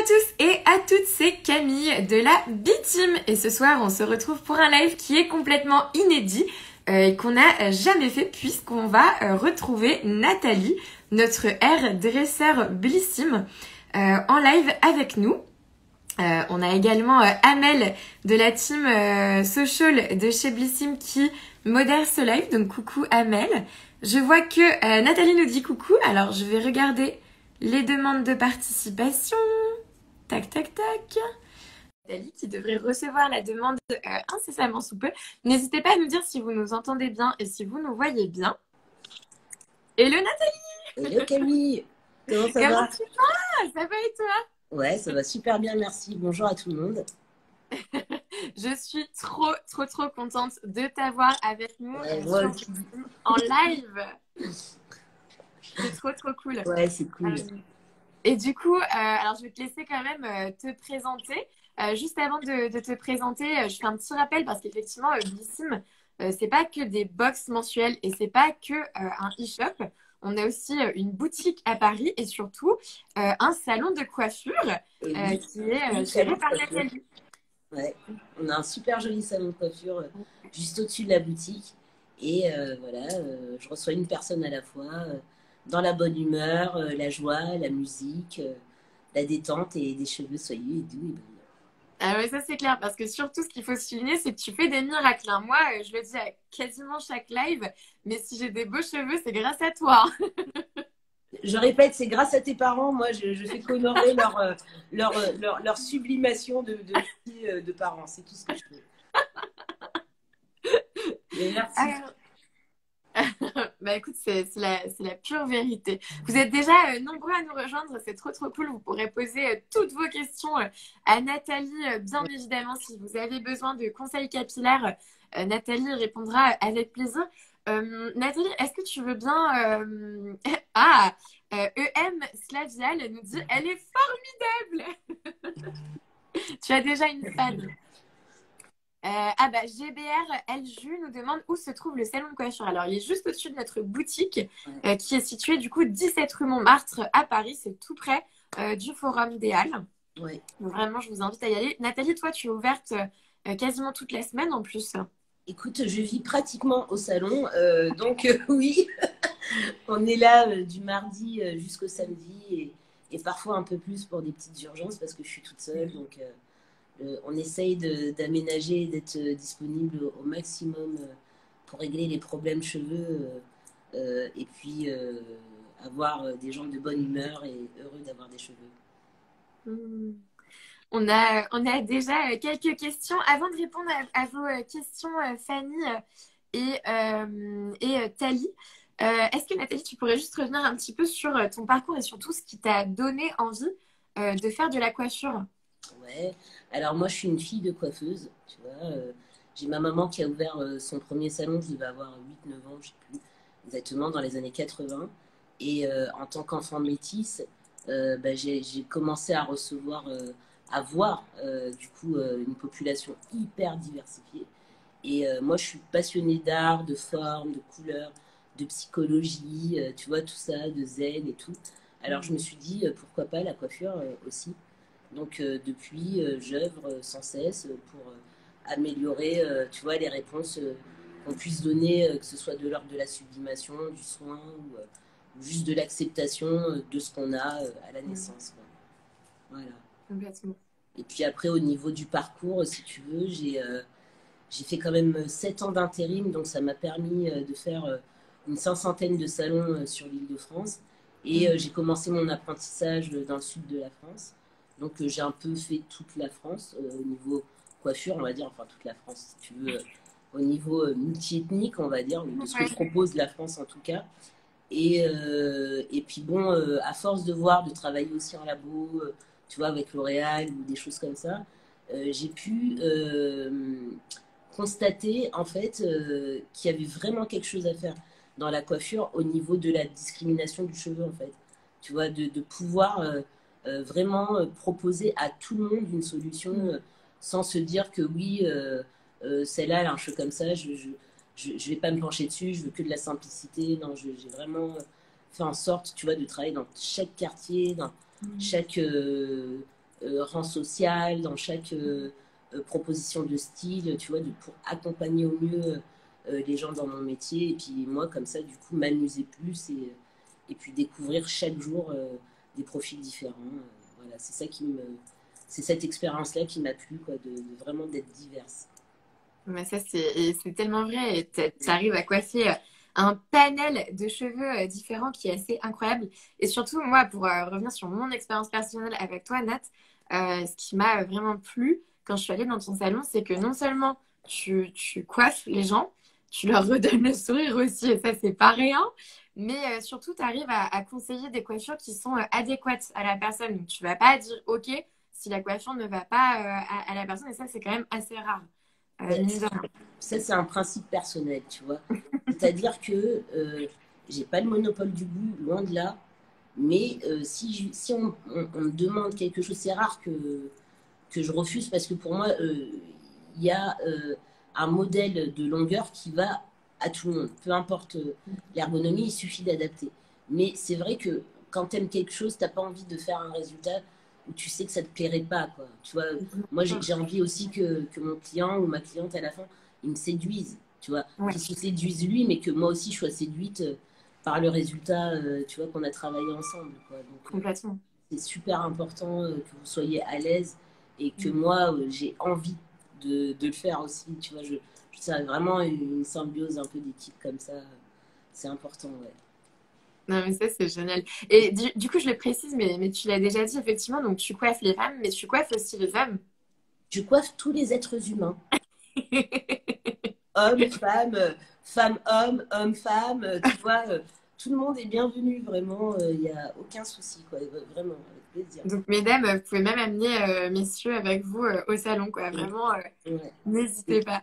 à tous et à toutes, c'est Camille de la B-Team et ce soir on se retrouve pour un live qui est complètement inédit et qu'on n'a jamais fait puisqu'on va retrouver Nathalie, notre hairdresseur Blissim, en live avec nous. On a également Amel de la team social de chez Blissim qui modère ce live, donc coucou Amel. Je vois que Nathalie nous dit coucou, alors je vais regarder les demandes de participation. Tac, tac, tac. Nathalie qui devrait recevoir la demande incessamment sous peu. N'hésitez pas à nous dire si vous nous entendez bien et si vous nous voyez bien. Hello Nathalie! Hello Camille! Comment ça va? Comment tu vas? Ça va et toi? Ouais, ça va super bien, merci. Bonjour à tout le monde. Je suis trop contente de t'avoir avec nous en live. C'est trop cool. Ouais, c'est cool. Et du coup, alors je vais te laisser quand même te présenter. Juste avant de te présenter, je fais un petit rappel parce qu'effectivement, Blissim, c'est pas que des box mensuelles et c'est pas que un e-shop. On a aussi une boutique à Paris et surtout un salon de coiffure qui est géré par Nathalie. Ouais, on a un super joli salon de coiffure juste au-dessus de la boutique. Et voilà, je reçois une personne à la fois, dans la bonne humeur, la joie, la musique, la détente et des cheveux soyeux et doux et brillants. Ah ouais, ça c'est clair, parce que surtout ce qu'il faut souligner, c'est que tu fais des miracles. Hein. Moi, je le dis à quasiment chaque live, mais si j'ai des beaux cheveux, c'est grâce à toi. Je répète, c'est grâce à tes parents. Moi, je fais qu'honorer leur sublimation de parents. C'est tout ce que je fais. Mais merci. Bah écoute, c'est la pure vérité. Vous êtes déjà nombreux à nous rejoindre, c'est trop cool. Vous pourrez poser toutes vos questions à Nathalie, bien évidemment, si vous avez besoin de conseils capillaires. Nathalie répondra avec plaisir. Nathalie, est-ce que tu veux bien... EM Slavial nous dit, elle est formidable. Tu as déjà une fan. GBR Elju nous demande où se trouve le salon de coiffure. Alors, il est juste au-dessus de notre boutique qui est située du coup 17 rue Montmartre à Paris. C'est tout près du Forum des Halles. Ouais. Donc, vraiment, je vous invite à y aller. Nathalie, toi, tu es ouverte quasiment toute la semaine en plus. Écoute, je vis pratiquement au salon, donc oui, on est là du mardi jusqu'au samedi et parfois un peu plus pour des petites urgences parce que je suis toute seule. Donc, on essaye d'aménager et d'être disponible au maximum pour régler les problèmes cheveux et puis avoir des gens de bonne humeur et heureux d'avoir des cheveux. On a déjà quelques questions. Avant de répondre à vos questions, Fanny et Thalie, est-ce que Nathalie, tu pourrais juste revenir un petit peu sur ton parcours et surtout ce qui t'a donné envie de faire de la coiffure? Ouais, alors moi je suis une fille de coiffeuse, tu vois. J'ai ma maman qui a ouvert son premier salon, je devais avoir 8-9 ans, je sais plus exactement, dans les années 80. Et en tant qu'enfant métisse, j'ai commencé à recevoir, à voir du coup une population hyper diversifiée. Et moi je suis passionnée d'art, de forme, de couleurs, de psychologie, tu vois, tout ça, de zen et tout. Alors je me suis dit, pourquoi pas la coiffure aussi. Donc depuis, j'œuvre sans cesse pour améliorer, tu vois, les réponses qu'on puisse donner, que ce soit de l'ordre de la sublimation, du soin ou juste de l'acceptation de ce qu'on a à la naissance. Quoi. Voilà. Complètement. Et puis après, au niveau du parcours, si tu veux, j'ai fait quand même 7 ans d'intérim, donc ça m'a permis de faire une cinquantaine de salons sur l'Île-de-France. Et j'ai commencé mon apprentissage dans le sud de la France. Donc j'ai un peu fait toute la France au niveau coiffure, on va dire, enfin toute la France, si tu veux, au niveau multiethnique, on va dire, de ce que propose la France en tout cas. Et puis bon, à force de voir, de travailler aussi en labo, tu vois, avec L'Oréal ou des choses comme ça, j'ai pu constater en fait qu'il y avait vraiment quelque chose à faire dans la coiffure au niveau de la discrimination du cheveu en fait. Tu vois, de pouvoir vraiment proposer à tout le monde une solution sans se dire que oui, celle-là, elle a un cheveu comme ça, je vais pas me pencher dessus, je veux que de la simplicité. Non, j'ai vraiment fait en sorte, tu vois, de travailler dans chaque quartier, dans chaque rang social, dans chaque proposition de style, tu vois, pour accompagner au mieux les gens dans mon métier. Et puis moi, comme ça, du coup, m'amuser plus et puis découvrir chaque jour des profils différents. Voilà, c'est ça qui me, c'est cette expérience-là qui m'a plu, quoi, de vraiment d'être diverse. Mais ça, c'est tellement vrai. Et tu arrives à coiffer un panel de cheveux différents qui est assez incroyable. Et surtout, moi, pour revenir sur mon expérience personnelle avec toi, Nat, ce qui m'a vraiment plu quand je suis allée dans ton salon, c'est que non seulement tu coiffes les gens, tu leur redonnes le sourire aussi, et ça, c'est pas rien. Mais surtout, tu arrives à conseiller des coiffures qui sont adéquates à la personne. Donc, tu vas pas dire OK si la coiffure ne va pas à la personne. Et ça, c'est quand même assez rare. Mine de rien. Ça, c'est un principe personnel, tu vois. C'est-à-dire que j'ai pas le monopole du goût, loin de là. Mais si on me demande quelque chose, c'est rare que je refuse parce que pour moi, il y a un modèle de longueur qui va à tout le monde. Peu importe l'ergonomie, il suffit d'adapter. Mais c'est vrai que quand tu aimes quelque chose, tu n'as pas envie de faire un résultat où tu sais que ça ne te plairait pas. Quoi. Tu vois, moi, j'ai envie aussi que mon client ou ma cliente, à la fin, il me séduise. Tu vois, Ouais, qu'il se séduise lui, mais que moi aussi, je sois séduite par le résultat, tu vois, qu'on a travaillé ensemble. Quoi. Donc, complètement. c'est super important que vous soyez à l'aise et que moi, j'ai envie de le faire aussi. Tu vois, c'est vraiment une symbiose un peu d'équipe comme ça. C'est important, ouais. Non, mais ça, c'est génial. Et du coup, je le précise, mais tu l'as déjà dit, effectivement, donc tu coiffes les femmes, mais tu coiffes aussi les hommes. Je coiffe tous les êtres humains. Hommes, femmes, femmes-hommes, hommes-femmes, tu vois, tout le monde est bienvenu, vraiment, il n'y a aucun souci, quoi, vraiment, avec plaisir. Donc, mesdames, vous pouvez même amener messieurs avec vous au salon, quoi. Ouais, Vraiment, ouais. n'hésitez pas.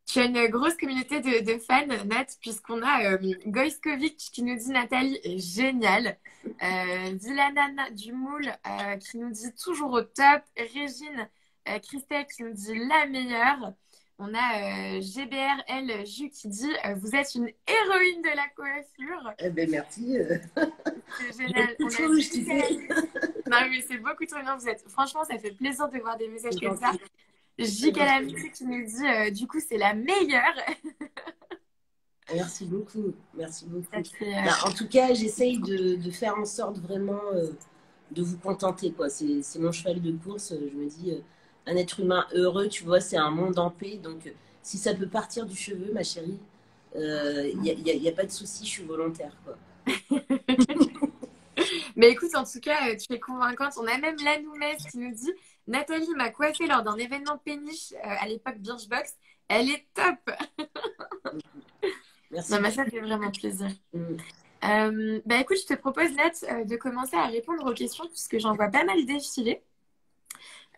Tu as une grosse communauté de fans, Nat, puisqu'on a Goiskovic qui nous dit Nathalie est géniale. Dilanana Dumoul qui nous dit toujours au top. Régine Christelle qui nous dit la meilleure. On a GBRL Ju qui dit vous êtes une héroïne de la coiffure. Eh ben, merci. C'est génial. On a Touche, tu sais. Non, mais c'est beaucoup trop bien. Vous êtes... Franchement, ça fait plaisir de voir des messages C'est comme ça. gentil. J. Calamity qui nous dit du coup, c'est la meilleure. Merci beaucoup, merci Ça beaucoup. fait, Bah, en tout cas, j'essaye de faire en sorte vraiment de vous contenter, quoi. C'est mon cheval de course. Je me dis, un être humain heureux, tu vois, c'est un monde en paix. Donc, si ça peut partir du cheveu, ma chérie, il n'y a pas de souci, je suis volontaire, quoi. Mais écoute, en tout cas, tu es convaincante. On a même Lanoumès qui nous dit Nathalie m'a coiffée lors d'un événement péniche à l'époque Birchbox. Elle est top. Merci Non, mais ça beaucoup. fait vraiment plaisir. Mm. Bah écoute, je te propose, Nat, de commencer à répondre aux questions puisque j'en vois pas mal défiler.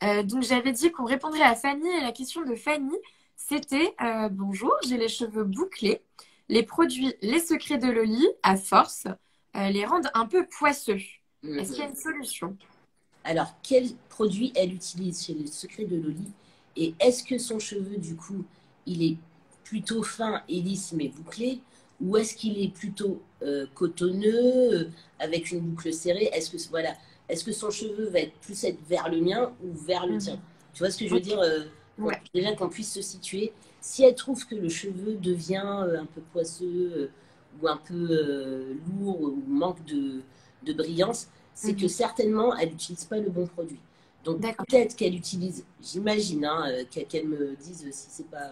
Donc j'avais dit qu'on répondrait à Fanny et la question de Fanny, c'était bonjour, j'ai les cheveux bouclés. Les produits Les Secrets de Loli, à force, les rendent un peu poisseux. Est-ce qu'il y a Mhm. une solution? Alors, quel produit elle utilise chez le secret de Loli? Et est-ce que son cheveu, du coup, il est plutôt fin et lisse mais bouclé? Ou est-ce qu'il est plutôt cotonneux, avec une boucle serrée? Voilà, est-ce que son cheveu va être plus être vers le mien ou vers le tien? Mhm. Tu vois ce que je veux Ok. dire Ouais. déjà qu'on puisse se situer. Si elle trouve que le cheveu devient un peu poisseux ou un peu lourd ou manque de brillance, c'est que Mhm. certainement, elle n'utilise pas le bon produit. Donc D'accord. peut-être qu'elle utilise, j'imagine, hein, qu'elle me dise si c'est pas...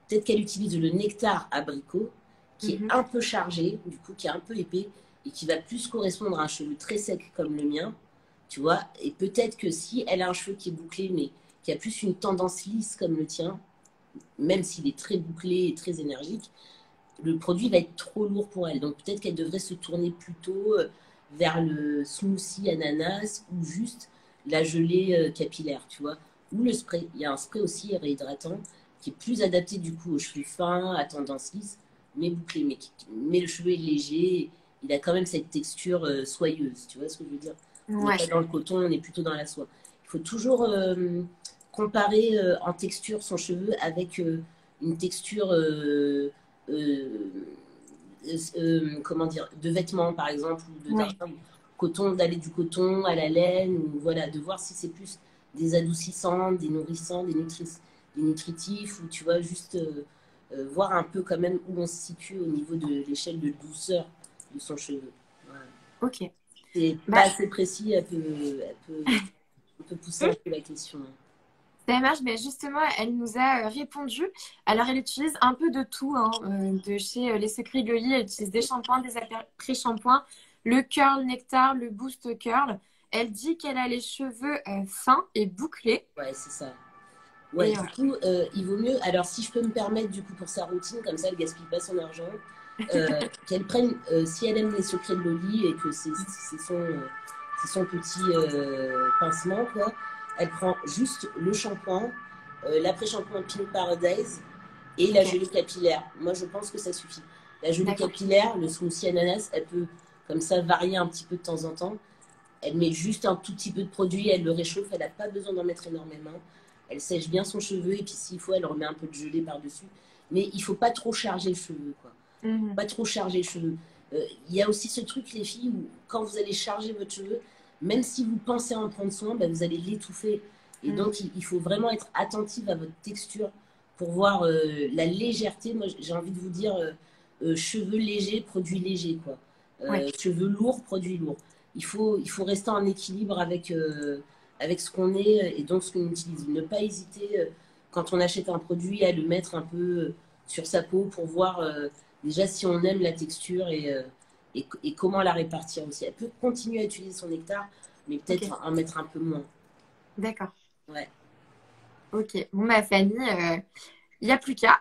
Peut-être qu'elle utilise le nectar abricot, qui est Mhm. un peu chargé, du coup, qui est un peu épais, et qui va plus correspondre à un cheveu très sec comme le mien, tu vois. Et peut-être que si elle a un cheveu qui est bouclé, mais qui a plus une tendance lisse comme le tien, même s'il est très bouclé et très énergique, le produit va être trop lourd pour elle. Donc peut-être qu'elle devrait se tourner plutôt vers le smoothie ananas ou juste la gelée capillaire, tu vois. Ou le spray. Il y a un spray aussi réhydratant qui est plus adapté du coup aux cheveux fins, à tendance lisse, mais bouclé. Mais le cheveu est léger, il a quand même cette texture soyeuse, tu vois ce que je veux dire? On n'est Ouais. pas dans le coton, on est plutôt dans la soie. Il faut toujours comparer en texture son cheveu avec une texture euh, comment dire, de vêtements par exemple ou de Ouais. parfum coton, d'aller du coton à la laine, ou voilà, de voir si c'est plus des adoucissants, des nourrissants, des nutritifs, ou tu vois, juste voir un peu quand même où on se situe au niveau de l'échelle de douceur de son cheveu. Voilà. Ok. C'est Bah, pas assez précis, on peut pousser un peu la question. ça marche, mais justement, elle nous a répondu. Alors, elle utilise un peu de tout, hein, de chez Les Secrets de Loli. Elle utilise des shampoings, des après-shampoings, le curl nectar, le boost curl. Elle dit qu'elle a les cheveux fins et bouclés. Ouais, c'est ça. Ouais, Et du ouais. coup, il vaut mieux. Alors, si je peux me permettre, du coup, pour sa routine, comme ça, elle gaspille pas son argent, qu'elle prenne, si elle aime les secrets de Loli et que c'est son petit pincement, quoi, elle prend juste le shampoing, l'après-shampoing Pink Paradise et la Ok, gelée capillaire. Moi, je pense que ça suffit. La gelée d'accord. capillaire, le smoothie ananas, elle peut, comme ça, varier un petit peu de temps en temps. Elle met juste un tout petit peu de produit, elle le réchauffe, elle n'a pas besoin d'en mettre énormément. Elle sèche bien son cheveu et puis s'il faut, elle remet un peu de gelée par-dessus. Mais il ne faut pas trop charger le cheveu, quoi. Mhm. Pas trop charger les cheveux. Il y a aussi ce truc, les filles, où quand vous allez charger votre cheveu, même si vous pensez en prendre soin, ben, vous allez l'étouffer. Et Mhm. donc, il faut vraiment être attentive à votre texture pour voir la légèreté. Moi, j'ai envie de vous dire cheveux légers, produits légers, quoi. Ouais, Cheveux lourds, produits lourds. Il faut rester en équilibre avec ce qu'on est et donc ce qu'on utilise. Ne pas hésiter, quand on achète un produit, à le mettre un peu sur sa peau pour voir déjà si on aime la texture et comment la répartir aussi. Elle peut continuer à utiliser son nectar, mais ok, peut-être en mettre un peu moins. d'accord. Ouais. Ok, bon, ma Fanny, il n'y a plus qu'à.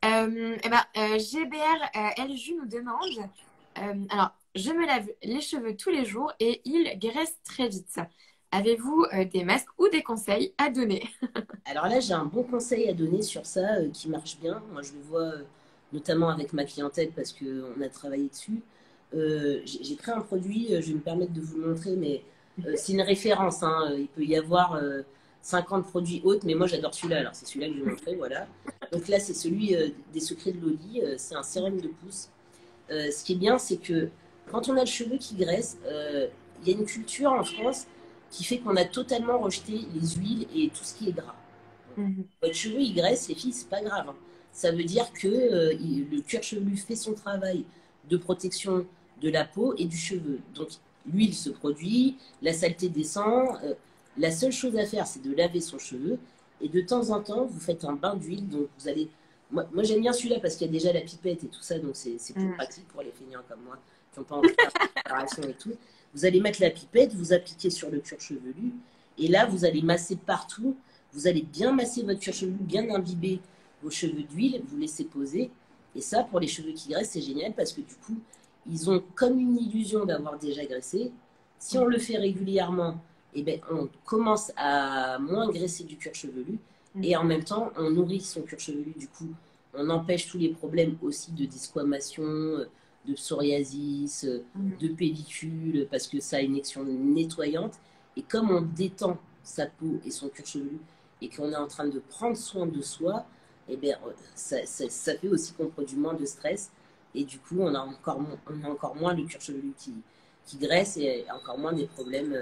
GBR LJ nous demande, alors, je me lave les cheveux tous les jours et ils graissent très vite. Avez-vous des masques ou des conseils à donner? Alors là, j'ai un bon conseil à donner sur ça qui marche bien. Moi, je le vois notamment avec ma clientèle parce qu'on a travaillé dessus. J'ai créé un produit, je vais me permettre de vous le montrer, mais c'est une référence, hein. Il peut y avoir 50 produits autres, mais moi j'adore celui-là. Alors c'est celui-là que je vais vous montrer, voilà. Donc là, c'est celui des secrets de Loli. C'est un sérum de pousse. Ce qui est bien, c'est que quand on a le cheveu qui graisse, il y a une culture en France qui fait qu'on a totalement rejeté les huiles et tout ce qui est gras. Mhm. Votre cheveu, il graisse, les filles, c'est pas grave, hein. Ça veut dire que le cuir chevelu fait son travail de protection de la peau et du cheveu. Donc, l'huile se produit, la saleté descend. La seule chose à faire, c'est de laver son cheveu. Et de temps en temps, vous faites un bain d'huile. Donc, vous allez. Moi j'aime bien celui-là parce qu'il y a déjà la pipette et tout ça. Donc, c'est plus Mhm. pratique pour les feignants comme moi qui n'ont pas envie de faire la préparation et tout. Vous allez mettre la pipette, vous appliquez sur le cuir chevelu. Et là, vous allez masser partout. Vous allez bien masser votre cuir chevelu, bien imbiber vos cheveux d'huile, vous laissez poser. Et ça, pour les cheveux qui graissent, c'est génial parce que du coup, ils ont comme une illusion d'avoir déjà graissé. Si on le fait régulièrement, eh ben, on commence à moins graisser du cuir chevelu et Mhm. en même temps, on nourrit son cuir chevelu. Du coup, on empêche tous les problèmes aussi de desquamation, de psoriasis, Mhm. de pellicule, parce que ça a une action nettoyante. Et comme on détend sa peau et son cuir chevelu et qu'on est en train de prendre soin de soi, eh bien, ça fait aussi qu'on produit moins de stress. Et du coup, on a encore moins le cuir chevelu qui graisse et encore moins des problèmes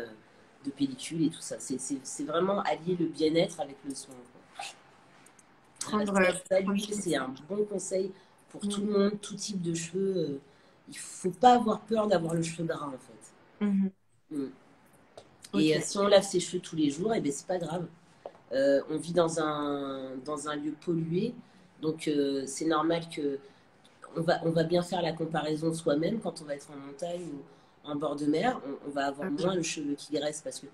de pellicule et tout ça. C'est vraiment allier le bien-être avec le soin, quoi. Voilà, Prendre, ça, prendre l'huile, soin de c'est soi. un bon conseil pour tout Mhm. le monde, tout type de cheveux. Il ne faut pas avoir peur d'avoir le cheveu gras, en fait. Mhm. Mm. Et Ok. si on lave ses cheveux tous les jours, eh ben, c'est pas grave. On vit dans un lieu pollué, donc c'est normal que on va bien faire la comparaison soi-même quand on va être en montagne ou en bord de mer. On va avoir Ok. moins le cheveu qui graisse parce que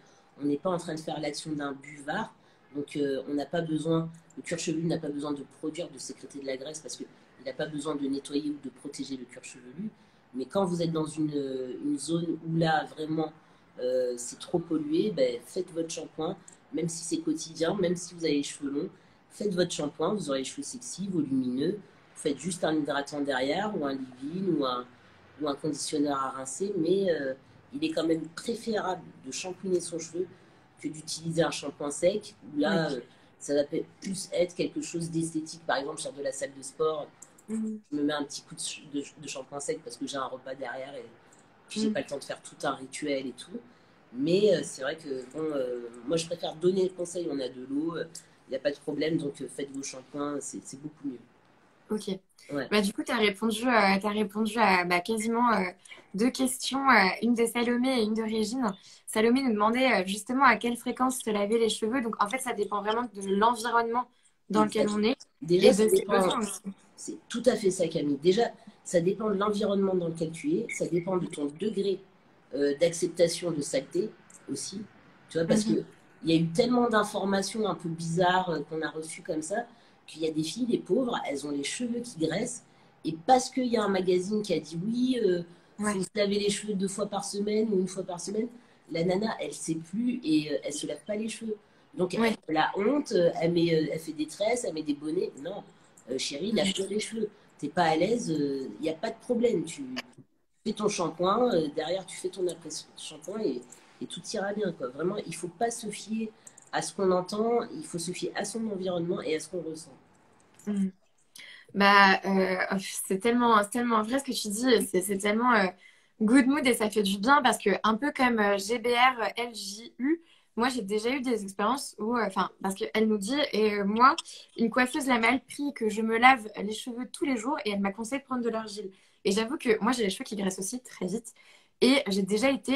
on n'est pas en train de faire l'action d'un buvard. Donc on n'a pas besoin, le cuir chevelu n'a pas besoin de produire, de sécréter de la graisse parce qu'il n'a pas besoin de nettoyer ou de protéger le cuir chevelu. Mais quand vous êtes dans une zone où là vraiment c'est trop pollué, ben, faites votre shampoing, même si c'est quotidien, même si vous avez les cheveux longs, faites votre shampoing, vous aurez les cheveux sexy, volumineux. Vous faites juste un hydratant derrière ou un leave-in ou un conditionneur à rincer, mais il est quand même préférable de shampouiner son cheveu que d'utiliser un shampoing sec, où Oui. là, ça va plus être quelque chose d'esthétique. Par exemple, sur de la salle de sport, Mhm. je me mets un petit coup de shampoing sec parce que j'ai un repas derrière Puis j'ai Mm. pas le temps de faire tout un rituel et tout. Mais c'est vrai que bon, moi je préfère donner le conseil. On a de l'eau, il n'y a pas de problème, donc faites vos shampoings, c'est beaucoup mieux. Ok. Ouais. Bah, du coup, t'as répondu à bah, quasiment deux questions, une de Salomé et une de Régine. Salomé nous demandait justement à quelle fréquence se laver les cheveux. Donc, en fait, ça dépend vraiment de l'environnement dans lequel Exact. on est Déjà, et ça de ses dépend. besoins aussi. C'est tout à fait ça, Camille. Déjà, ça dépend de l'environnement dans lequel tu es, ça dépend de ton degré d'acceptation de saleté aussi. Tu vois, parce Mhm. que il y a eu tellement d'informations un peu bizarres qu'on a reçues comme ça, qu'il y a des filles, les pauvres, elles ont les cheveux qui graissent, et parce qu'il y a un magazine qui a dit oui, faut Ouais, se laver les cheveux 2 fois par semaine ou 1 fois par semaine, la nana, elle sait plus et elle se lave pas les cheveux. Donc ouais. elle a honte, elle fait des tresses, elle met des bonnets. Non, chérie, lave-toi les cheveux. T'es pas à l'aise, il n'y a pas de problème. Tu fais ton shampoing, derrière tu fais ton après-shampoing et tout ira bien, quoi. Vraiment, il faut pas se fier à ce qu'on entend, il faut se fier à son environnement et à ce qu'on ressent. Mhm. Bah, c'est tellement vrai ce que tu dis. C'est tellement good mood et ça fait du bien parce que un peu comme GBR, LJU, moi j'ai déjà eu des expériences où, enfin, parce qu'elle nous dit, et moi, une coiffeuse l'a mal pris que je me lave les cheveux tous les jours et elle m'a conseillé de prendre de l'argile. Et j'avoue que moi j'ai les cheveux qui graissent aussi très vite et j'ai déjà été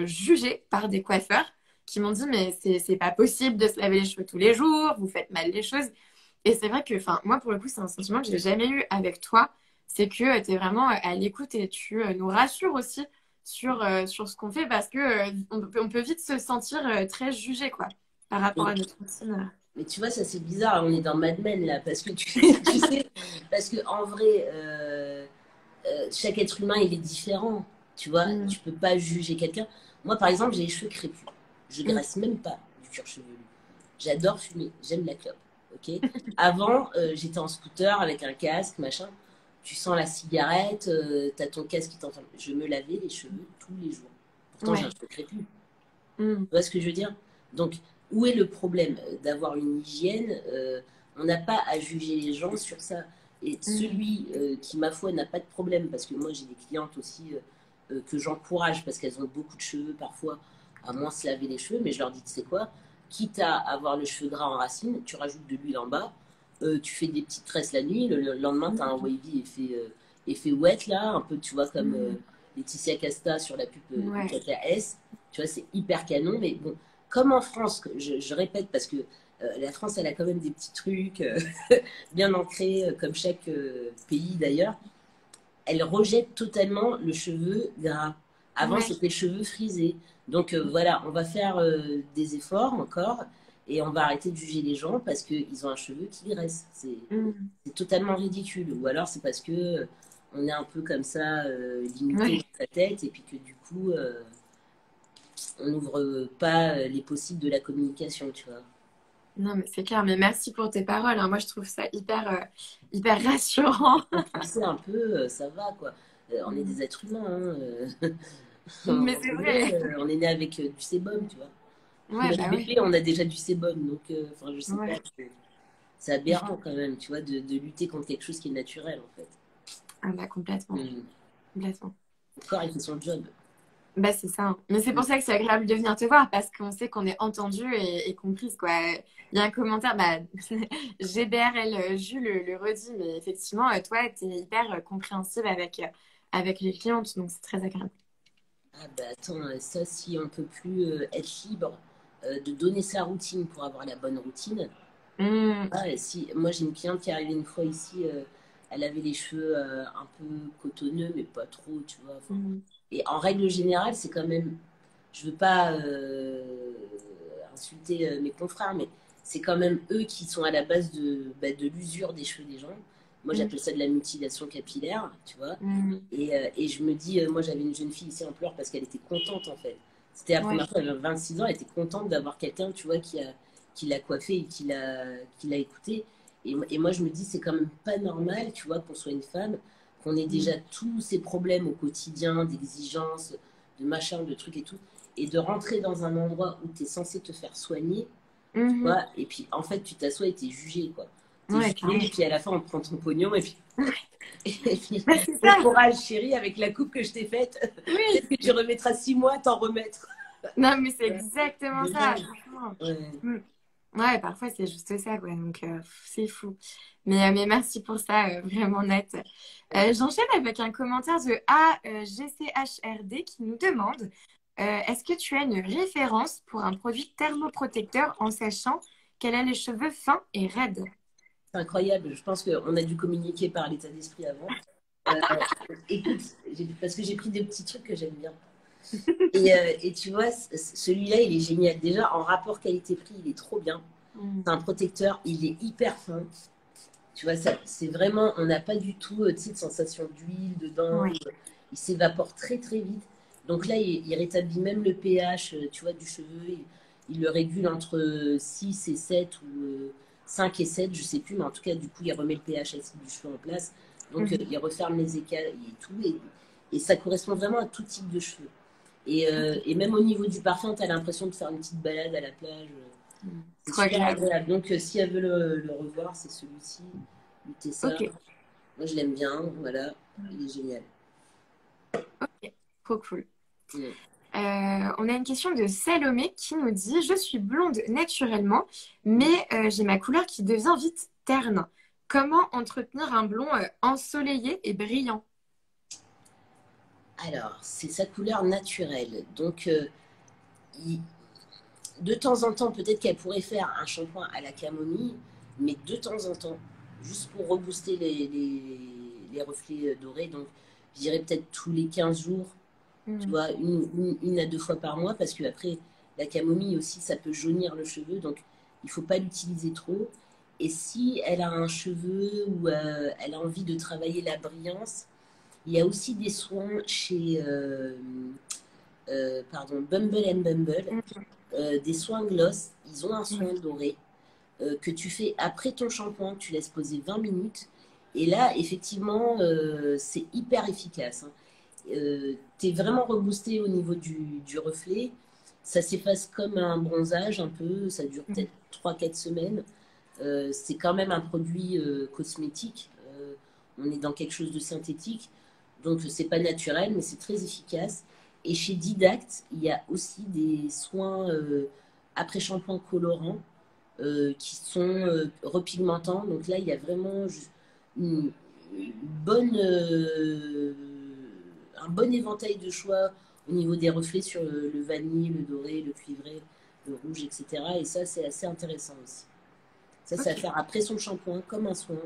jugée par des coiffeurs qui m'ont dit, mais c'est pas possible de se laver les cheveux tous les jours, vous faites mal les choses. Et c'est vrai que, enfin, moi, pour le coup, c'est un sentiment que j'ai jamais eu avec toi. C'est que tu es vraiment à l'écoute et tu nous rassures aussi sur ce qu'on fait parce que on peut vite se sentir très jugé, quoi, par rapport Mais, à notre routine. mais tu vois, ça c'est bizarre, on est dans Mad Men là, parce que tu sais, parce que en vrai, chaque être humain il est différent. Tu vois, Mm, tu peux pas juger quelqu'un. Moi, par exemple, j'ai les cheveux crépus. Je mm, graisse même pas du cuir chevelu. J'adore fumer, j'aime la clope. Ok. Avant, j'étais en scooter avec un casque, machin. Tu sens la cigarette, t'as ton casque qui t'entend. Je me lavais les cheveux tous les jours. Pourtant, j'ai un ouais. cheveu crépus. Tu Mm, vois ce que je veux dire? Donc, où est le problème d'avoir une hygiène? On n'a pas à juger les gens sur ça. Et mm, celui qui, ma foi, n'a pas de problème, parce que moi, j'ai des clientes aussi que j'encourage, parce qu'elles ont beaucoup de cheveux parfois, à moins se laver les cheveux, mais je leur dis, tu sais quoi? Quitte à avoir le cheveu gras en racine, tu rajoutes de l'huile en bas, tu fais des petites tresses la nuit, le lendemain, tu as un wavy effet wet, là, un peu, tu vois, comme mm, Laetitia Casta sur la pub ouais. UKKS. Tu vois, c'est hyper canon, mais bon, comme en France, je répète parce que la France, elle a quand même des petits trucs bien ancrés, comme chaque pays d'ailleurs. Elle rejette totalement le cheveu gras. Avant, Ouais. c'était le cheveu frisé. Donc voilà, on va faire des efforts encore et on va arrêter de juger les gens parce qu'ils ont un cheveu qui graisse. Mm, C'est totalement ridicule. Ou alors c'est parce que on est un peu comme ça, limité ouais. dans sa tête et puis que du coup, on n'ouvre pas les possibles de la communication, tu vois. Non, mais c'est clair. Mais merci pour tes paroles, hein. Moi, je trouve ça hyper rassurant. Pousser un peu, ça va, quoi. On est Mm. des êtres humains, hein. À un Mais moment c'est donné, vrai. on est né avec du sébum, tu vois. Ouais, Même bah oui. bébé, on a déjà du sébum, donc, enfin, je sais pas. Ouais. C'est aberrant quand même, tu vois, de lutter contre quelque chose qui est naturel, en fait. Ah bah complètement. Mm. Complètement. Le corps, il fait son job. Bah, c'est ça, hein. Mais c'est pour Mm. ça que c'est agréable de venir te voir parce qu'on sait qu'on est entendu et comprise, quoi. Il y a un commentaire, bah, GBRL, Jules le redit, mais effectivement, toi, tu es hyper compréhensive avec les clientes, donc c'est très agréable. Ah bah attends, ça, si on peut plus être libre de donner sa routine pour avoir la bonne routine. Mmh, Ah, et si, moi j'ai une cliente qui est arrivée une fois ici, elle avait les cheveux un peu cotonneux, mais pas trop, tu vois. Enfin, mmh, et en règle générale, c'est quand même, je veux pas insulter mes confrères, mais c'est quand même eux qui sont à la base de l'usure des cheveux des gens. Moi mmh, j'appelle ça de la mutilation capillaire, tu vois. mmh. Et je me dis, moi j'avais une jeune fille ici en pleurs parce qu'elle était contente en fait. C'était la Ouais. première fois, elle avait 26 ans, elle était contente d'avoir quelqu'un, tu vois, qui l'a coiffée et qui l'a écoutée. Et moi je me dis, c'est quand même pas normal, tu vois, qu'on soit une femme, qu'on ait déjà Mmh, tous ces problèmes au quotidien, d'exigences, de machin, de trucs et tout, et de rentrer dans un endroit où tu es censé te faire soigner, tu mmh. vois, et puis en fait tu t'assois et tu es jugé, quoi. T'es Ouais, gelé, carrément. et puis à la fin, on prend ton pognon, et puis, et puis Bah, c'est bon ça. courage, chérie, avec la coupe que je t'ai faite. Oui. Peut-être que tu remettras 6 mois à t'en remettre. Non, mais c'est Ouais. exactement De ça, rêve. franchement. Ouais. Mm. Ouais, parfois c'est juste ça, quoi. Donc c'est fou. Mais merci pour ça, vraiment net. J'enchaîne avec un commentaire de AGCHRD qui nous demande est-ce que tu as une référence pour un produit thermoprotecteur en sachant qu'elle a les cheveux fins et raides? C'est incroyable. Je pense qu'on a dû communiquer par l'état d'esprit avant. Euh, Écoute, parce que j'ai pris des petits trucs que j'aime bien. Et tu vois, celui-là, il est génial. Déjà, en rapport qualité-prix, il est trop bien. Mm. C'est un protecteur, il est hyper fin. Tu vois, ça, c'est vraiment, on n'a pas du tout, tu sais, de sensation d'huile dedans. Ouais. Il s'évapore très, très vite. Donc là, il rétablit même le pH, tu vois, du cheveu. Il le régule entre 6 et 7 ou 5 et 7, je sais plus. Mais en tout cas, du coup, il remet le pH acide du cheveu en place. Donc, Mhm. il referme les écailles et tout. Et ça correspond vraiment à tout type de cheveux. Et même au niveau du parfum, tu as l'impression de faire une petite balade à la plage. Mm. C'est Trop super agréable. agréable. Donc, si elle veut le revoir, c'est celui-ci, le Tessa. Ok. Moi, je l'aime bien. Voilà, il est génial. Ok. Trop cool. Mm. On a une question de Salomé qui nous dit je suis blonde naturellement, mais j'ai ma couleur qui devient vite terne. Comment entretenir un blond ensoleillé et brillant? Alors, c'est sa couleur naturelle. Donc, il- de temps en temps, peut-être qu'elle pourrait faire un shampoing à la camomille, mais de temps en temps, juste pour rebooster les reflets dorés. Donc, je dirais peut-être tous les 15 jours, tu Hmm. vois, une à 2 fois par mois, parce que après, la camomille aussi, ça peut jaunir le cheveu, donc il ne faut pas l'utiliser trop. Et si elle a un cheveu ou elle a envie de travailler la brillance, il y a aussi des soins chez pardon, Bumble and Bumble, Hmm. des soins gloss. Ils ont un soin doré que tu fais après ton shampoing, tu laisses poser 20 minutes. Et là, effectivement, c'est hyper efficace. Hein. Tu es vraiment reboosté au niveau du reflet. Ça s'efface comme un bronzage un peu. Ça dure Hmm. peut-être 3 4 semaines. C'est quand même un produit cosmétique. On est dans quelque chose de synthétique. Donc, c'est pas naturel, mais c'est très efficace. Et chez Didact, il y a aussi des soins après shampoing colorants qui sont repigmentants. Donc là, il y a vraiment une, une bonne, un bon éventail de choix au niveau des reflets sur le vanille, le doré, le cuivré, le rouge, etc. Et ça, c'est assez intéressant aussi. Ça, c'est à Ok. faire après son shampoing, comme un soin.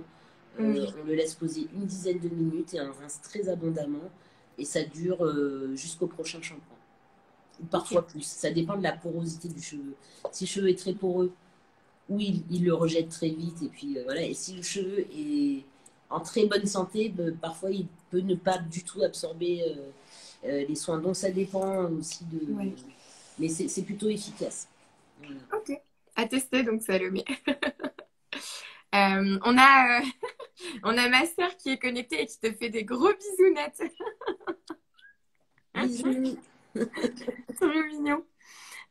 Hmm. On le laisse poser une dizaine de minutes et on rince très abondamment. Et ça dure jusqu'au prochain shampoing. Ou Ok. parfois plus. Ça dépend de la porosité du cheveu. Si le cheveu est très poreux, ou il le rejette très vite. Et puis voilà. Et si le cheveu est en très bonne santé, parfois il peut ne pas du tout absorber les soins. Donc ça dépend aussi de. Ouais. Mais c'est plutôt efficace. Voilà. Ok. À tester donc Salomé. On a on a ma sœur qui est connectée et qui te fait des gros bisounettes. Bisous. Trop mignon.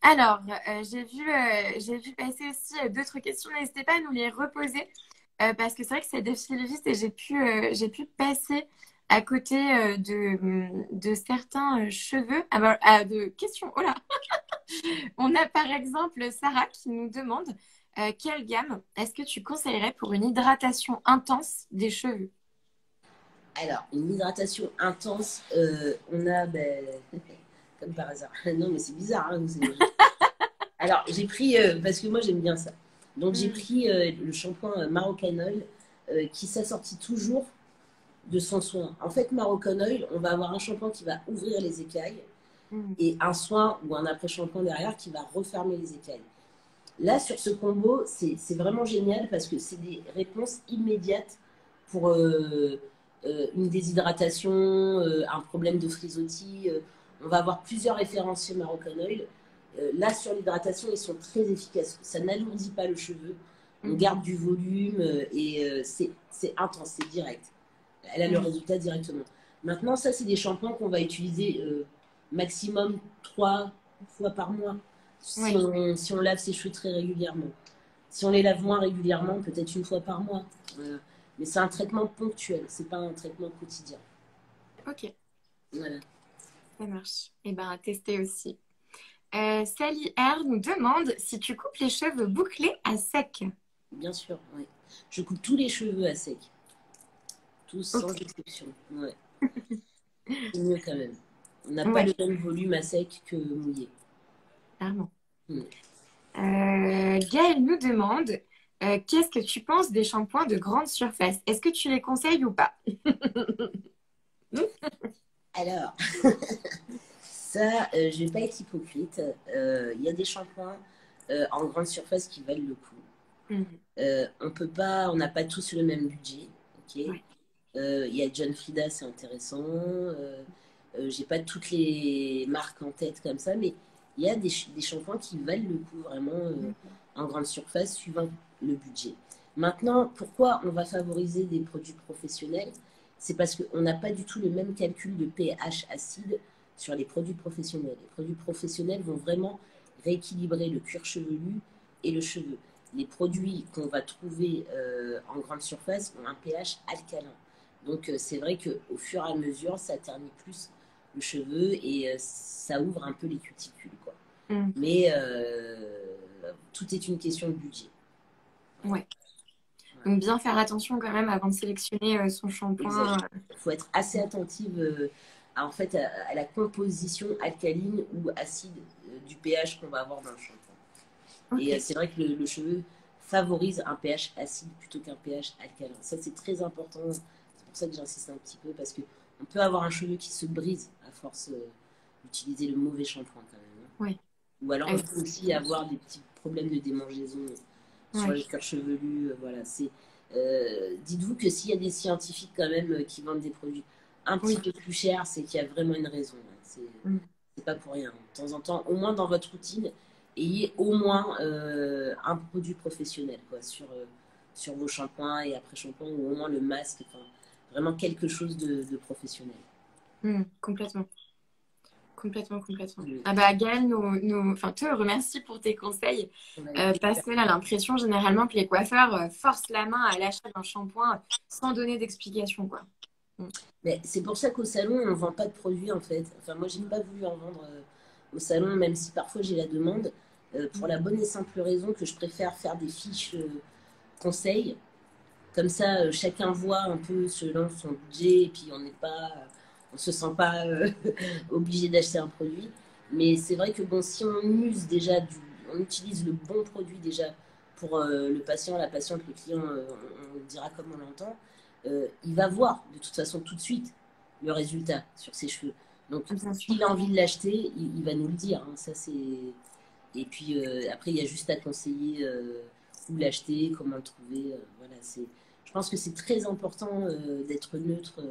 Alors, j'ai vu passer aussi d'autres questions. N'hésitez pas à nous les reposer parce que c'est vrai que ça défile vite et j'ai pu passer à côté de certains cheveux. Ah bah, de questions. Oh là! On a par exemple Sarah qui nous demande quelle gamme est-ce que tu conseillerais pour une hydratation intense des cheveux? Alors, une hydratation intense, on a, ben, comme par hasard. Non, mais c'est bizarre. Hein, alors, j'ai pris, parce que moi j'aime bien ça. Donc, j'ai Mm. pris le shampoing Moroccan Oil qui s'assortit toujours de son soin. En fait, Moroccan Oil, on va avoir un shampoing qui va ouvrir les écailles Mm. et un soin ou un après-shampoing derrière qui va refermer les écailles. Là, sur ce combo, c'est vraiment génial parce que c'est des réponses immédiates pour une déshydratation, un problème de frisottis. On va avoir plusieurs références chez Moroccan Oil. Là, sur l'hydratation, ils sont très efficaces. Ça n'alourdit pas le cheveu. On Mm. garde du volume c'est intense, c'est direct. Elle a le Mm. résultat directement. Maintenant, ça, c'est des shampoings qu'on va utiliser maximum 3 fois par mois Oui. si on lave ses cheveux très régulièrement. Si on les lave moins régulièrement, peut-être une fois par mois. Mais c'est un traitement ponctuel, c'est pas un traitement quotidien. Ok, Voilà, ça marche. Et ben, à tester aussi. Sally R nous demande si tu coupes les cheveux bouclés à sec. bien sûr. Ouais. Je coupe tous les cheveux à sec, tous sans Ok, exception. Ouais. C'est mieux quand même. On n'a pas ouais, le même volume à sec que mouillé. clairement. Mm. Gaëlle nous demande qu'est-ce que tu penses des shampoings de grande surface? Est-ce que tu les conseilles ou pas? Alors, ça, je vais pas être hypocrite. Il y a des shampoings en grande surface qui valent le coup. Mhm. On n'a pas tous le même budget. Ok. Ouais. Il y a John Frieda, c'est intéressant. J'ai pas toutes les marques en tête comme ça, mais il y a des shampoings qui valent le coup vraiment Mhm. en grande surface suivant le budget. Maintenant, pourquoi on va favoriser des produits professionnels? C'est parce qu'on n'a pas du tout le même calcul de pH acide sur les produits professionnels. Les produits professionnels vont vraiment rééquilibrer le cuir chevelu et le cheveu. Les produits qu'on va trouver en grande surface ont un pH alcalin. Donc c'est vrai qu'au fur et à mesure, ça ternit plus le cheveu et ça ouvre un peu les cuticules, quoi. Mhm. Mais tout est une question de budget. Ouais. Voilà. Donc bien faire attention quand même avant de sélectionner son Exact. shampoing. Il faut être assez attentive en fait, à la composition alcaline ou acide du pH qu'on va avoir dans le shampoing. Et Ok. c'est vrai que le cheveu favorise un pH acide plutôt qu'un pH alcalin. Ça, c'est très important. C'est pour ça que j'insiste un petit peu, parce qu'on peut avoir un cheveu qui se brise à force d'utiliser le mauvais shampoing quand même, hein. Ouais. Ou alors, Ah on oui. peut aussi avoir des petits problèmes de démangeaison sur Ouais. les cuirs chevelus. Voilà, dites-vous que s'il y a des scientifiques quand même qui vendent des produits un petit Oui. peu plus chers, c'est qu'il y a vraiment une raison, hein. Mhm. C'est pas pour rien. De temps en temps, au moins dans votre routine, ayez au moins un produit professionnel quoi, sur vos shampoings et après-shampoings, ou au moins le masque, enfin, vraiment quelque chose de professionnel. Mhm. Complètement. Complètement, complètement. Mm. Ah bah Gaëlle enfin, te remercie pour tes conseils parce qu'elle a l'impression généralement que les coiffeurs forcent la main à l'achat d'un shampoing sans donner d'explication, quoi. Mm. Mais c'est pour ça qu'au salon, on ne vend pas de produits en fait. Enfin, moi, j'ai pas voulu en vendre au salon, même si parfois j'ai la demande, pour la bonne et simple raison que je préfère faire des fiches conseils. Comme ça, chacun voit un peu selon son budget et puis on se sent pas obligé d'acheter un produit. Mais c'est vrai que bon, si on use déjà on utilise le bon produit déjà pour le patient, la patiente, le client, on dira comme on l'entend, il va voir de toute façon tout de suite le résultat sur ses cheveux. Donc, Bien sûr. s'il a envie de l'acheter, il va nous le dire, hein. Ça, c'est... Et puis après, il y a juste à conseiller où l'acheter, comment le trouver. Voilà, je pense que c'est très important d'être neutre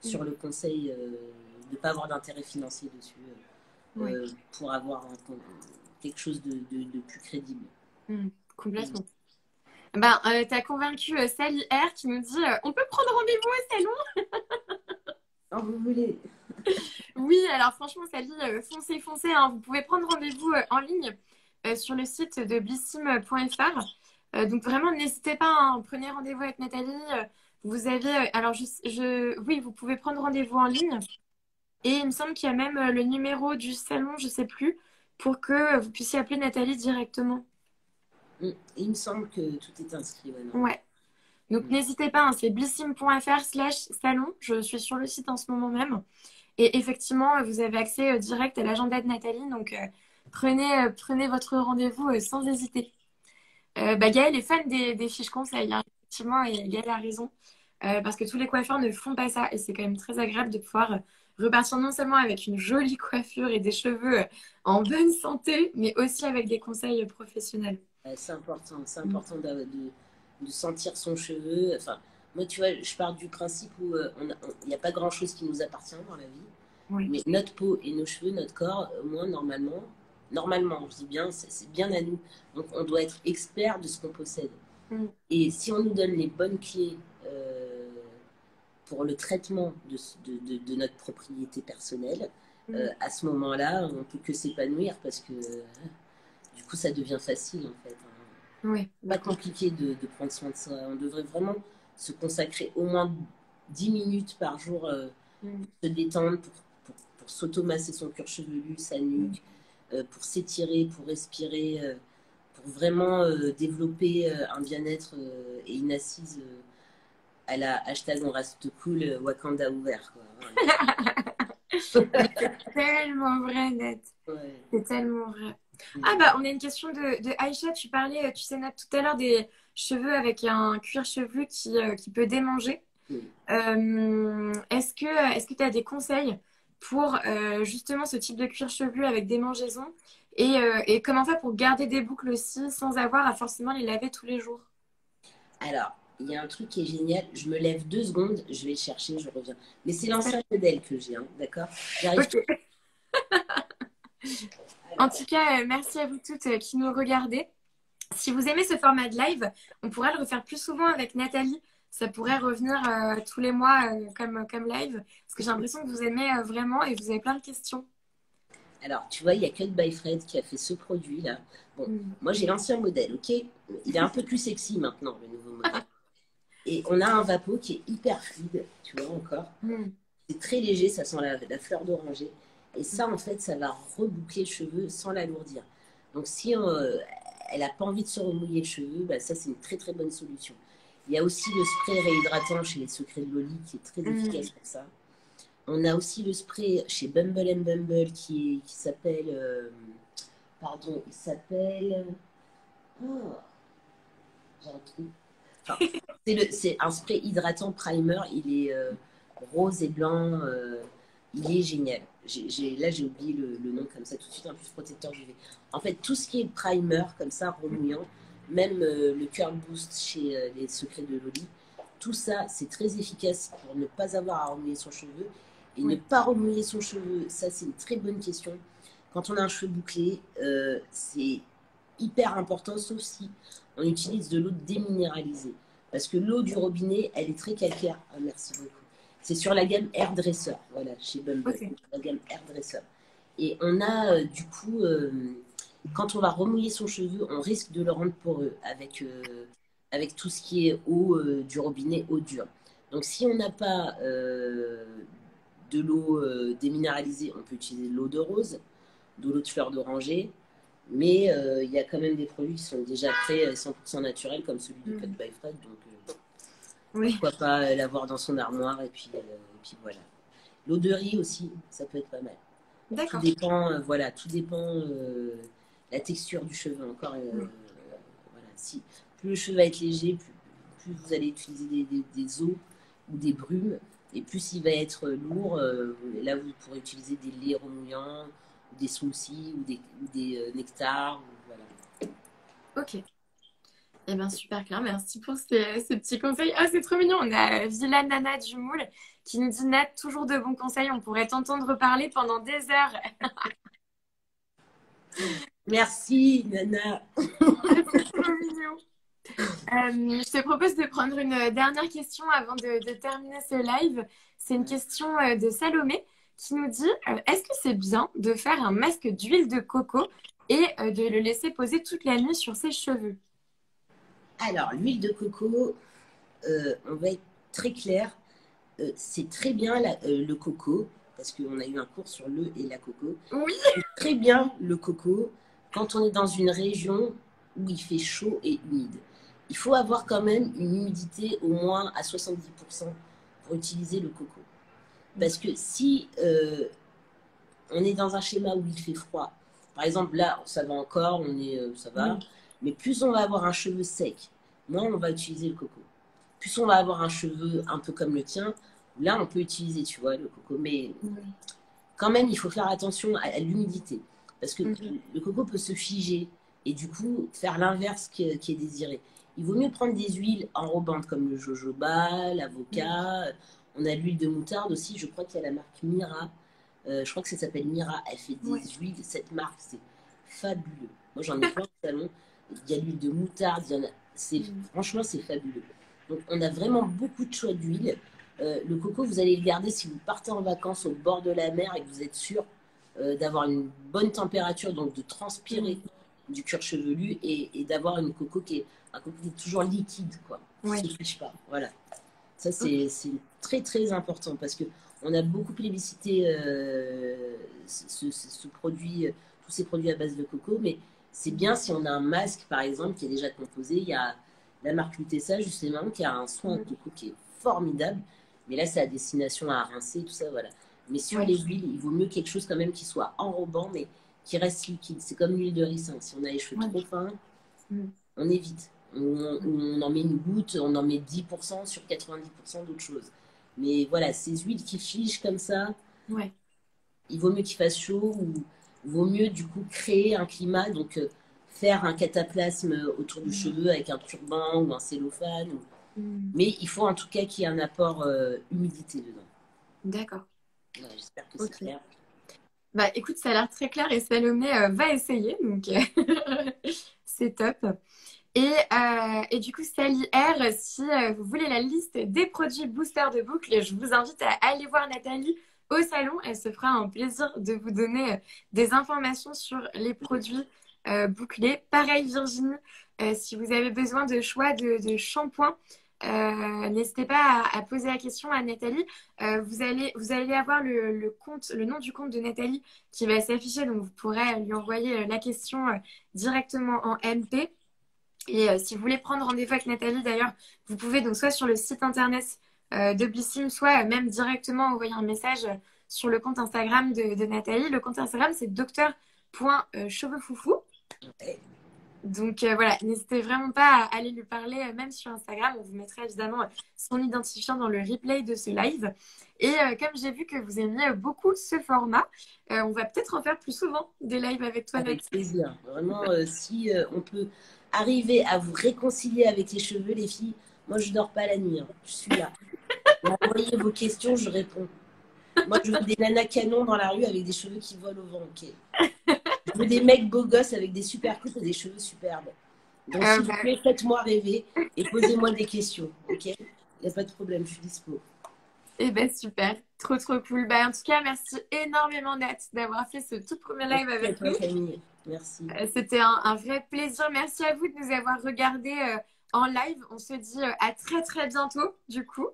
Mm. sur le conseil, de ne pas avoir d'intérêt financier dessus, Ouais. pour avoir quelque chose de plus crédible. Mm. Mm. Complètement. Ben, t'as convaincu Sally R qui nous dit on peut prendre rendez-vous au salon? Quand vous voulez. Oui, alors franchement, Sally, foncez, foncez, hein. Vous pouvez prendre rendez-vous en ligne sur le site de blissim.fr. Donc vraiment, n'hésitez pas, hein. Prenez rendez-vous avec Nathalie. Vous avez, alors oui, vous pouvez prendre rendez-vous en ligne. Et il me semble qu'il y a même le numéro du salon, je sais plus, pour que vous puissiez appeler Nathalie directement. Mm. Il me semble que tout est inscrit maintenant. Ouais. Donc Mm. n'hésitez pas, hein, c'est blissim.fr/salon. Je suis sur le site en ce moment même. Et effectivement, vous avez accès direct à l'agenda de Nathalie. Donc prenez votre rendez-vous sans hésiter. Bah, Gaëlle est fan des fiches conseils, hein, effectivement, et Gaëlle a raison. Parce que tous les coiffeurs ne font pas ça. Et c'est quand même très agréable de pouvoir repartir non seulement avec une jolie coiffure et des cheveux en bonne santé, mais aussi avec des conseils professionnels. C'est Mm. important de sentir son cheveu. Enfin, moi, tu vois, je pars du principe où il n'y a pas grand-chose qui nous appartient dans la vie. Oui, Mais notre peau et nos cheveux, notre corps, au moins normalement, je dis bien, c'est bien à nous. Donc on doit être expert de ce qu'on possède. mm, Et si on nous donne les bonnes clés pour le traitement de notre propriété personnelle, mm. à ce moment-là, on peut que s'épanouir parce que du coup, ça devient facile en fait, hein. Oui, Pas d'accord. compliqué de prendre soin de ça. On devrait vraiment se consacrer au moins 10 minutes par jour Mm, pour se détendre, pour s'automasser son cuir chevelu, sa mm. nuque, pour s'étirer, pour respirer, pour vraiment développer un bien-être et une assise à la hashtag on reste cool, Wakanda ouvert. Quoi. Mais c'est tellement vrai, Net. Ouais. C'est tellement vrai. Ah Mm. bah, on a une question de Aïcha. Tu parlais, tu sais, Nat, tout à l'heure des cheveux avec un cuir chevelu qui peut démanger. Mm. Est-ce que tu as des conseils pour justement ce type de cuir chevelu avec démangeaison et comment faire pour garder des boucles aussi sans avoir à forcément les laver tous les jours? Alors, il y a un truc qui est génial. Je me lève 2 secondes, je vais le chercher, je reviens. Mais c'est Ça- l'ancien modèle que j'ai, hein, d'accord. J'arrive. Ok. En Alors, tout cas, merci à vous toutes qui nous regardez. Si vous aimez ce format de live, on pourrait le refaire plus souvent avec Nathalie. Ça pourrait revenir tous les mois comme live. Parce que j'ai l'impression que vous aimez vraiment et vous avez plein de questions. alors, tu vois, il y a Cut by Fred qui a fait ce produit-là. Bon, Mm. moi j'ai l'ancien modèle, ok. Il est un peu plus sexy maintenant, le nouveau modèle. Et on a un vapeau qui est hyper fluide, tu vois encore. Mm. C'est très léger, ça sent la fleur d'oranger. Et ça, en fait, ça va reboucler le cheveu sans l'alourdir. Donc, si elle n'a pas envie de se remouiller le cheveu, bah, ça, c'est une très très bonne solution. Il y a aussi le spray réhydratant chez les Secrets de Loli qui est très efficace Mm. pour ça. On a aussi le spray chez Bumble and Bumble qui s'appelle. Pardon, il s'appelle. Oh, j'ai un trou. Enfin, c'est un spray hydratant primer. Il est rose et blanc. Il est génial. Là, j'ai oublié le nom comme ça tout de suite. En plus, protecteur UV. En fait, tout ce qui est primer, comme ça, remouillant, même le Curl Boost chez les Secrets de Loli, tout ça, c'est très efficace pour ne pas avoir à remouiller son cheveu. Et ne Oui. pas remouiller son cheveu, ça, c'est une très bonne question. Quand on a un cheveu bouclé, c'est hyper important, sauf si on utilise de l'eau déminéralisée. Parce que l'eau du robinet, elle est très calcaire. Ah, merci beaucoup. C'est sur la gamme Hairdresser, voilà, chez Bumble, Ok. la gamme Hairdresser. Et on a du coup, quand on va remouiller son cheveu, on risque de le rendre poreux avec tout ce qui est eau du robinet, eau dure. Donc si on n'a pas de l'eau déminéralisée, on peut utiliser de l'eau de rose, de l'eau de fleur d'oranger, mais il y a quand même des produits qui sont déjà prêts 100% naturels, comme celui de Cut Mm. by Fred. Donc Oui. pourquoi pas l'avoir dans son armoire et puis voilà. L'eau de riz aussi, ça peut être pas mal. Tout D'accord. dépend, voilà, tout dépend la texture du cheveu encore. Mm. Voilà, si plus le cheveu va être léger, plus vous allez utiliser des eaux ou des brumes, et plus il va être lourd. Là, vous pourrez utiliser des laits remouillants, ou des smoothies ou des nectars. Voilà. Ok. Eh bien, super clair. Merci pour ces petits conseils. Ah, c'est trop mignon. On a Villa Nana du Moule qui nous dit Nat, toujours de bons conseils. On pourrait t'entendre parler pendant des heures. Merci, Nana. Ah, c'est trop mignon. Je te propose de prendre une dernière question avant de terminer ce live. C'est une question de Salomé qui nous dit est-ce que c'est bien de faire un masque d'huile de coco et de le laisser poser toute la nuit sur ses cheveux? Alors, l'huile de coco, on va être très clair. C'est très bien le coco, parce qu'on a eu un cours sur le et la coco. Oui, C'est très bien le coco quand on est dans une région où il fait chaud et humide. Il faut avoir quand même une humidité au moins à 70% pour utiliser le coco. Parce que si on est dans un schéma où il fait froid, par exemple là, ça va encore, ça va, oui, mais plus on va avoir un cheveu sec, moins on va utiliser le coco. Plus on va avoir un cheveu un peu comme le tien, là on peut utiliser, tu vois, le coco. Mais oui. quand même, il faut faire attention à l'humidité. Parce que Mhm. le coco peut se figer et du coup faire l'inverse qui est désiré. Il vaut mieux prendre des huiles enrobantes comme le jojoba, l'avocat. On a l'huile de moutarde aussi. Je crois qu'il y a la marque Mira. Je crois que ça s'appelle Mira. Elle fait des Ouais. huiles. Cette marque, c'est fabuleux. Moi, j'en ai plein au salon. Il y a l'huile de moutarde. Mm. Franchement, c'est fabuleux. Donc, on a vraiment beaucoup de choix d'huile. Le coco, vous allez le garder si vous partez en vacances au bord de la mer et que vous êtes sûr d'avoir une bonne température, donc de transpirer Mm. du cuir chevelu et d'avoir une coco un coco qui est toujours liquide, quoi, qui Ouais. ne se fiche pas. Voilà. Ça, Ok. c'est très, très important parce que on a beaucoup plébiscité ce produit, tous ces produits à base de coco, mais c'est bien si on a un masque, par exemple, qui est déjà composé. Il y a la marque Lutessa, justement, qui a un soin en Mhm. coco qui est formidable. Mais là, c'est à destination à rincer, tout ça, voilà. Mais sur Ouais. les huiles, il vaut mieux quelque chose quand même qui soit enrobant, mais qui reste liquide. C'est comme l'huile de ricin. Si on a les cheveux Ouais. trop fins, Mhm. on évite. On en met une goutte, on en met 10% sur 90% d'autres choses. Mais voilà, ces huiles qui figent comme ça, Ouais. il vaut mieux qu'il fasse chaud ou il vaut mieux du coup créer un climat, donc faire un cataplasme autour du Mhm. cheveu avec un turban ou un cellophane. Mhm. Mais il faut en tout cas qu'il y ait un apport humidité dedans. D'accord. Voilà, j'espère que c'est Ok. clair. Bah écoute, ça a l'air très clair et Salomé va essayer, donc c'est top. Et du coup, Sally R, si vous voulez la liste des produits booster de boucle, je vous invite à aller voir Nathalie au salon. Elle se fera un plaisir de vous donner des informations sur les produits bouclés. Pareil, Virginie, si vous avez besoin de choix de shampoing, n'hésitez pas à poser la question à Nathalie. Vous allez avoir le nom du compte de Nathalie qui va s'afficher, donc vous pourrez lui envoyer la question directement en MP. Et si vous voulez prendre rendez-vous avec Nathalie, d'ailleurs, vous pouvez donc soit sur le site internet de Blissim, soit même directement envoyer un message sur le compte Instagram de Nathalie. Le compte Instagram, c'est docteur.cheveuxfoufou. Ouais. Donc voilà, n'hésitez vraiment pas à aller lui parler, même sur Instagram. On vous mettra évidemment son identifiant dans le replay de ce live. Et comme j'ai vu que vous aimiez beaucoup ce format, on va peut-être en faire plus souvent des lives avec toi, Nat. Avec plaisir. Vraiment, si on peut arriver à vous réconcilier avec les cheveux, les filles, moi je dors pas la nuit, hein. Je suis là. Envoyez vos questions, je réponds. Moi, je veux des nanas canons dans la rue avec des cheveux qui volent au vent, ok. Je veux des mecs beaux gosses avec des super coupes et des cheveux superbes. Donc, s'il vous Bah, plaît, faites-moi rêver et posez-moi des questions, ok. Il n'y a pas de problème, je suis dispo. eh ben super, trop trop cool. Bah, en tout cas, merci énormément Nat d'avoir fait ce tout premier live Merci à avec toi, nous. Camille. Merci. C'était un vrai plaisir. Merci à vous de nous avoir regardés en live. On se dit à très très bientôt du coup.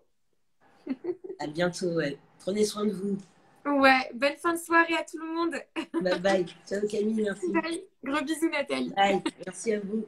À bientôt, ouais. Prenez soin de vous. Ouais, bonne fin de soirée à tout le monde. Bye bye. Ciao, Camille, merci. Bye. Gros bisous Nathalie. Bye. Merci à vous.